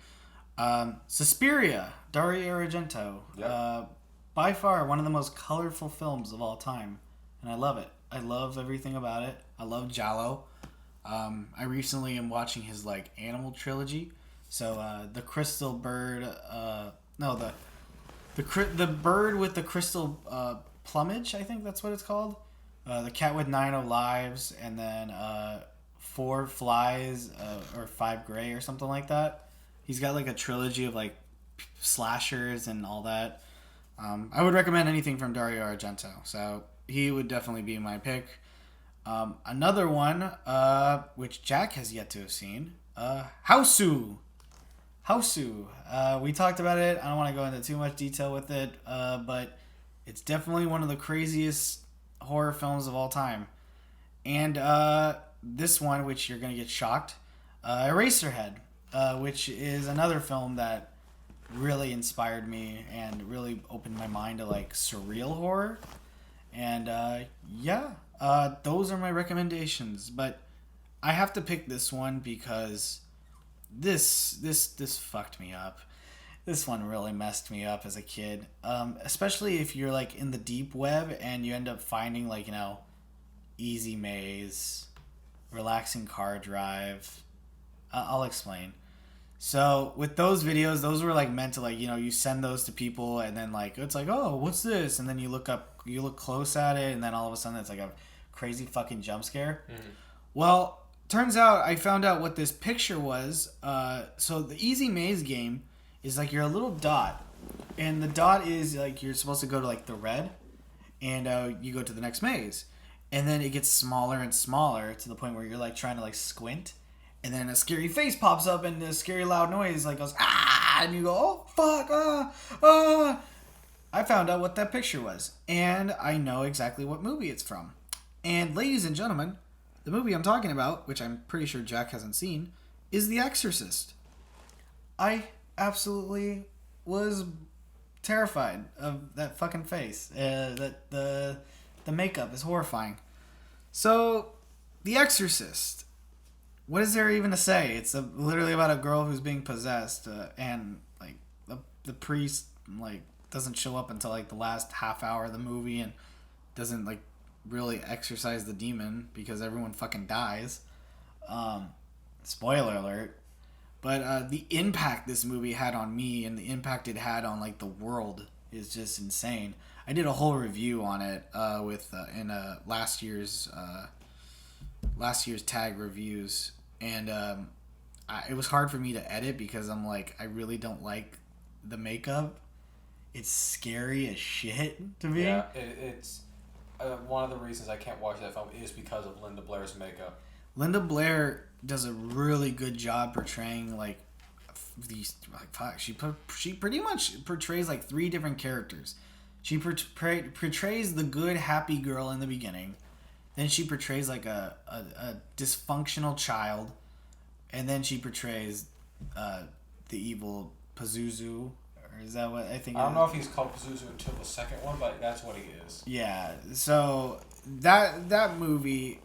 Suspiria, Dario Argento. Yep. By far one of the most colorful films of all time, and I love it. I love everything about it. I love Giallo. I recently am watching his like animal trilogy. So the crystal bird, the bird with the crystal plumage. I think that's what it's called. The cat with 9 lives, and then 4 flies or 5 gray or something like that. He's got like a trilogy of like slashers and all that. I would recommend anything from Dario Argento. So he would definitely be my pick. Another one, which Jack has yet to have seen, Hausu. We talked about it. I don't want to go into too much detail with it, but it's definitely one of the craziest horror films of all time. And this one, which you're going to get shocked, Eraserhead, which is another film that really inspired me and really opened my mind to like surreal horror. And those are my recommendations. But I have to pick this one because this fucked me up. This one really messed me up as a kid. Especially if you're like in the deep web and you end up finding like, Easy Maze, Relaxing Car Drive. I'll explain. So with those videos, those were like meant to like, you send those to people and then like, it's like, oh, what's this? And then you look close at it and then all of a sudden it's like a crazy fucking jump scare. Mm-hmm. Well, turns out I found out what this picture was. So the Easy Maze game is like you're a little dot, and the dot is like you're supposed to go to like the red, and you go to the next maze, and then it gets smaller and smaller to the point where you're like trying to like squint, and then a scary face pops up and a scary loud noise like goes ah, and you go oh fuck ah. I found out what that picture was, and I know exactly what movie it's from. And ladies and gentlemen, the movie I'm talking about, which I'm pretty sure Jack hasn't seen, is The Exorcist. I absolutely was terrified of that fucking face. That the makeup is horrifying. So, The Exorcist. What is there even to say? It's literally about a girl who's being possessed, and like the priest like doesn't show up until like the last half hour of the movie and doesn't like really exorcise the demon because everyone fucking dies. Spoiler alert. But the impact this movie had on me and the impact it had on like the world is just insane. I did a whole review on it in last year's TAGMovieReviews, and it was hard for me to edit because I'm like I really don't like the makeup. It's scary as shit to me. Yeah, it's one of the reasons I can't watch that film is because of Linda Blair's makeup. Linda Blair does a really good job portraying like these like fuck. She pretty much portrays like 3 different characters. She portrays the good happy girl in the beginning, then she portrays like a dysfunctional child, and then she portrays the evil Pazuzu. Or is that what I think? I don't know if he's called Pazuzu until the second one, but that's what he is. Yeah. So that movie,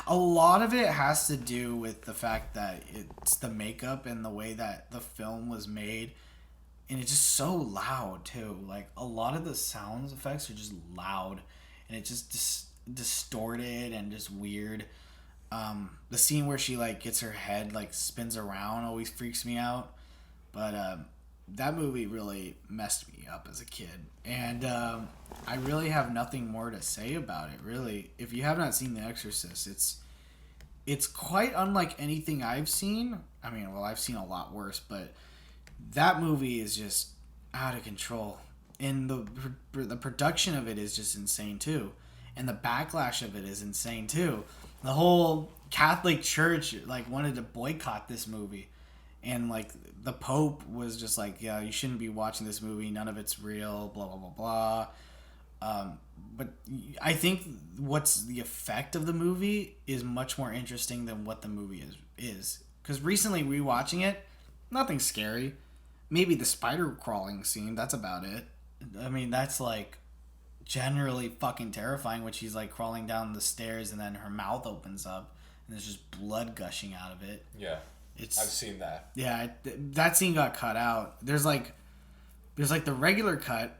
A lot of it has to do with the fact that it's the makeup and the way that the film was made, and it's just so loud too. Like a lot of the sound effects are just loud, and it just distorted and just weird. The scene where she like gets her head like spins around always freaks me out, but that movie really messed me up as a kid, and I really have nothing more to say about it. Really, if you have not seen The Exorcist, it's quite unlike anything I've seen. I mean, well, I've seen a lot worse, but that movie is just out of control, and the production of it is just insane too, and the backlash of it is insane too. The whole Catholic Church like wanted to boycott this movie, and like the Pope was just like, yeah, you shouldn't be watching this movie, none of it's real, blah blah blah blah. But I think what's the effect of the movie is much more interesting than what the movie is. Because recently rewatching it, nothing scary. Maybe the spider crawling scene, that's about it. I mean, that's like generally fucking terrifying when she's like crawling down the stairs and then her mouth opens up and there's just blood gushing out of it. Yeah, I've seen that. Yeah, that scene got cut out. There's like the regular cut,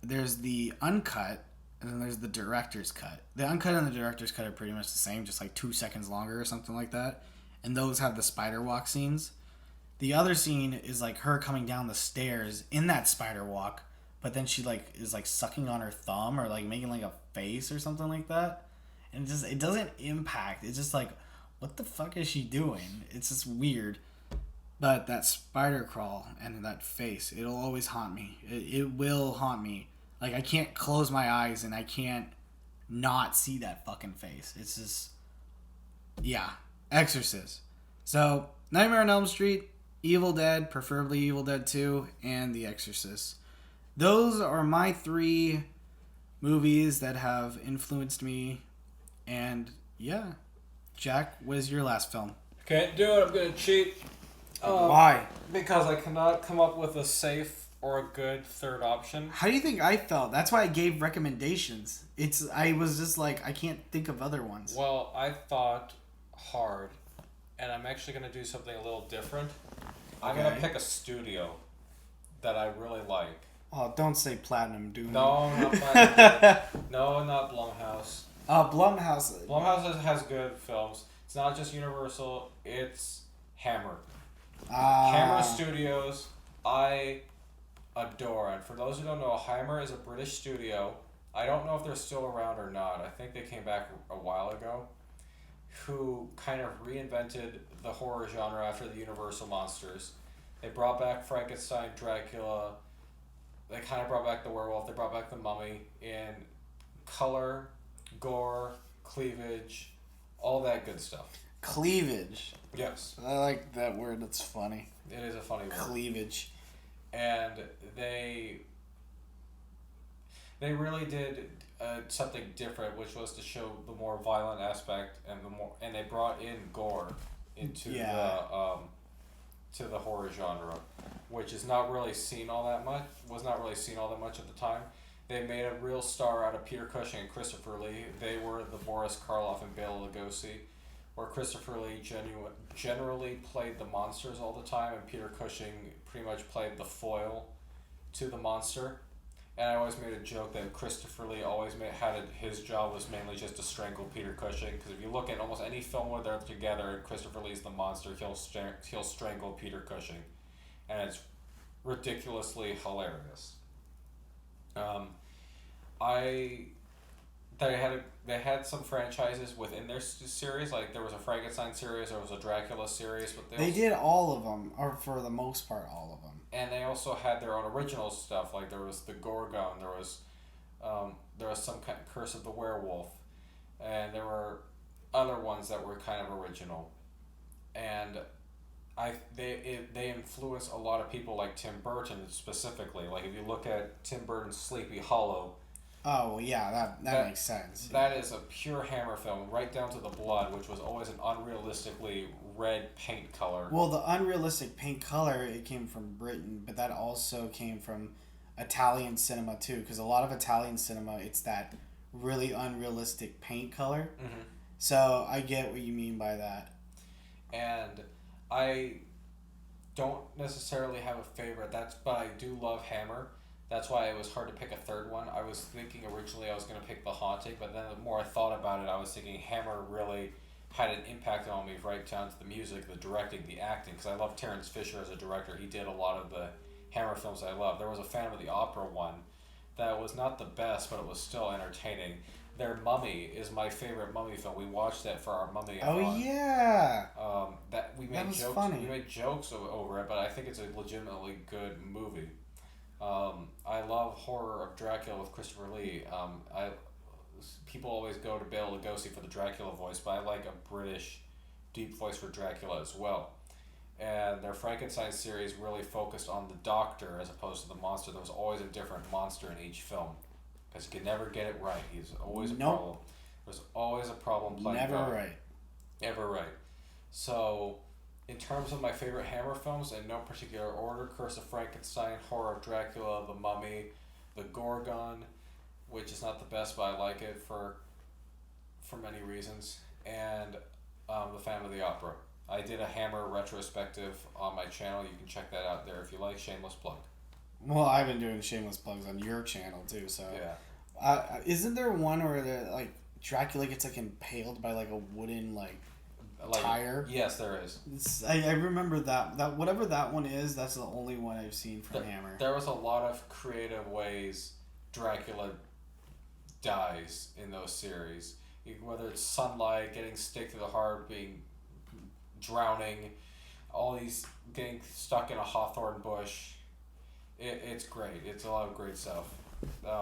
there's the uncut, and then there's the director's cut. The uncut and the director's cut are pretty much the same, just like 2 seconds longer or something like that. And those have the spider walk scenes. The other scene is like her coming down the stairs in that spider walk, but then she like is like sucking on her thumb or like making like a face or something like that. And it doesn't impact. It's just like, what the fuck is she doing? It's just weird. But that spider crawl and that face, it'll always haunt me. It will haunt me. Like, I can't close my eyes and I can't not see that fucking face. It's just, yeah. Exorcist. So, Nightmare on Elm Street, Evil Dead, preferably Evil Dead 2, and The Exorcist. Those are my 3 movies that have influenced me. And, yeah. Jack, what is your last film? Can't do it. I'm going to cheat. Why? Because I cannot come up with a safe or a good third option. How do you think I felt? That's why I gave recommendations. I was just like, I can't think of other ones. Well, I thought hard, and I'm actually going to do something a little different. I'm going to pick a studio that I really like. Oh, don't say Platinum Doom. No, not Platinum. No, not Blumhouse. Blumhouse. Blumhouse has good films. It's not just Universal, it's Hammer. Hammer Studios, I adore. And for those who don't know, Hammer is a British studio. I don't know if they're still around or not. I think they came back a while ago. Who kind of reinvented the horror genre after the Universal monsters. They brought back Frankenstein, Dracula. They kind of brought back the werewolf. They brought back the mummy in color, gore, cleavage, all that good stuff. Cleavage. Yes. I like that word. That's funny. It is a funny word. Cleavage. And they really did something different, which was to show the more violent aspect and they brought in gore into the horror genre, which is not really seen all that much. Was not really seen all that much at the time. They made a real star out of Peter Cushing and Christopher Lee. They were the Boris Karloff and Bela Lugosi, where Christopher Lee generally played the monsters all the time, and Peter Cushing pretty much played the foil to the monster. And I always made a joke that Christopher Lee always his job was mainly just to strangle Peter Cushing, because if you look at almost any film where they're together and Christopher Lee's the monster, he'll strangle Peter Cushing, and it's ridiculously hilarious. They had some franchises within their series, like there was a Frankenstein series, there was a Dracula series, but they did all of them, or for the most part, all of them. And they also had their own original stuff, like there was the Gorgon, there was some kind of Curse of the Werewolf, and there were other ones that were kind of original, and they influenced a lot of people, like Tim Burton specifically. Like if you look at Tim Burton's Sleepy Hollow. Oh yeah, that makes sense. That is a pure Hammer film, right down to the blood, which was always an unrealistically red paint color. Well, the unrealistic paint color, it came from Britain, but that also came from Italian cinema too, because a lot of Italian cinema, it's that really unrealistic paint color. Mm-hmm. So I get what you mean by that. And I don't necessarily have a favorite. But I do love Hammer. That's why it was hard to pick a third one. I was thinking originally I was going to pick The Haunting, but then the more I thought about it, I was thinking Hammer really had an impact on me, right down to the music, the directing, the acting, because I love Terrence Fisher as a director. He did a lot of the Hammer films I love. There was a Phantom of the Opera one that was not the best, but it was still entertaining. Their Mummy is my favorite Mummy film. We watched that for our Mummy. Oh yeah. That we made That was jokes. funny. We made jokes over it, but I think it's a legitimately good movie. I love Horror of Dracula with Christopher Lee. People always go to Bela Lugosi for the Dracula voice, but I like a British deep voice for Dracula as well. And their Frankenstein series really focused on the doctor as opposed to the monster. There was always a different monster in each film because you could never get it right. He's always a problem. There's always a problem playing Never God. right. Ever right. So, in terms of my favorite Hammer films, in no particular order, Curse of Frankenstein, Horror of Dracula, The Mummy, The Gorgon, which is not the best, but I like it for many reasons, and The Phantom of the Opera. I did a Hammer retrospective on my channel. You can check that out there if you like. Shameless plug. Well, I've been doing shameless plugs on your channel too, so. Yeah. Isn't there one where Dracula gets impaled by a wooden tire? Yes, there is. I remember that whatever that one is. That's the only one I've seen from Hammer. There was a lot of creative ways Dracula dies in those series. Whether it's sunlight, getting stick to the heart, drowning, all these getting stuck in a hawthorn bush. It's great. It's a lot of great stuff.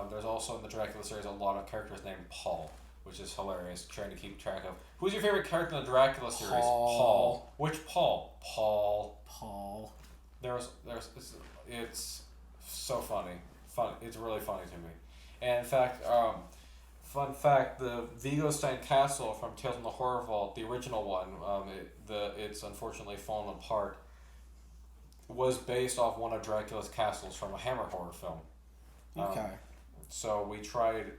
There's also in the Dracula series a lot of characters named Paul, which is hilarious. Trying to keep track of who's your favorite character in the Dracula series? Paul. Which Paul? Paul. It's so funny. It's really funny to me. And in fact, fun fact: the Vigostein Castle from Tales from the Horror Vault, the original one, it's unfortunately fallen apart, was based off one of Dracula's castles from a Hammer horror film. Okay. So we tried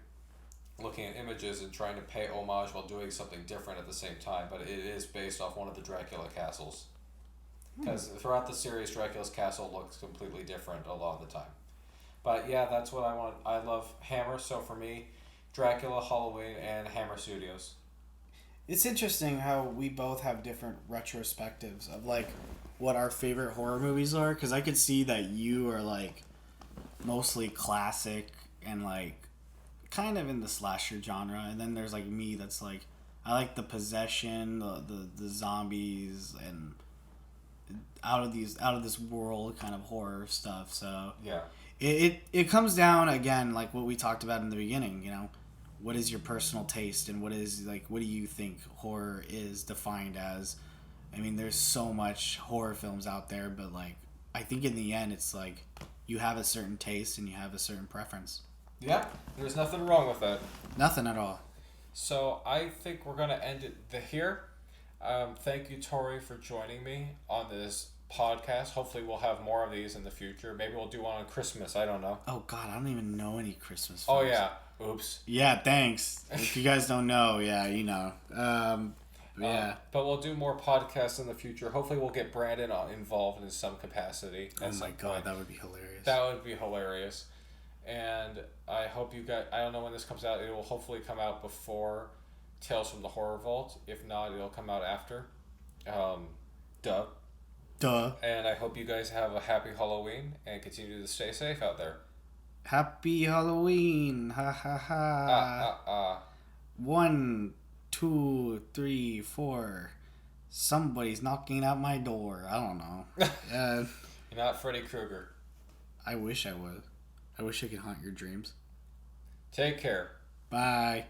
looking at images and trying to pay homage while doing something different at the same time, but it is based off one of the Dracula castles. Because throughout the series, Dracula's castle looks completely different a lot of the time. But yeah, that's what I want. I love Hammer, so for me, Dracula, Halloween, and Hammer Studios. It's interesting how we both have different retrospectives of what our favorite horror movies are, because I could see that you are mostly classic and kind of in the slasher genre, and then there's me that's I like the possession, the zombies, and out of this world kind of horror stuff. So yeah, it comes down again what we talked about in the beginning. What is your personal taste, and what is what do you think horror is defined as? I mean, there's so much horror films out there, but I think in the end it's you have a certain taste and you have a certain preference. Yeah, there's nothing wrong with that. Nothing at all. So I think we're gonna end it here. Thank you, Tori, for joining me on this podcast. Hopefully we'll have more of these in the future. Maybe we'll do one on Christmas. I don't know. Oh God, I don't even know any Christmas films. Oh yeah. Oops. Yeah, thanks. If you guys don't know, yeah, you know. Yeah. But we'll do more podcasts in the future. Hopefully we'll get Brandon involved in some capacity. Oh my God, that would be hilarious. That would be hilarious. And I hope you guys, I don't know when this comes out. It will hopefully come out before Tales from the Horror Vault. If not, it'll come out after. Duh. And I hope you guys have a happy Halloween and continue to stay safe out there. Happy Halloween. Ha ha ha. 1, 2, 3, 4. Somebody's knocking at my door. I don't know. You're not Freddy Krueger. I wish I was. I wish I could haunt your dreams. Take care. Bye.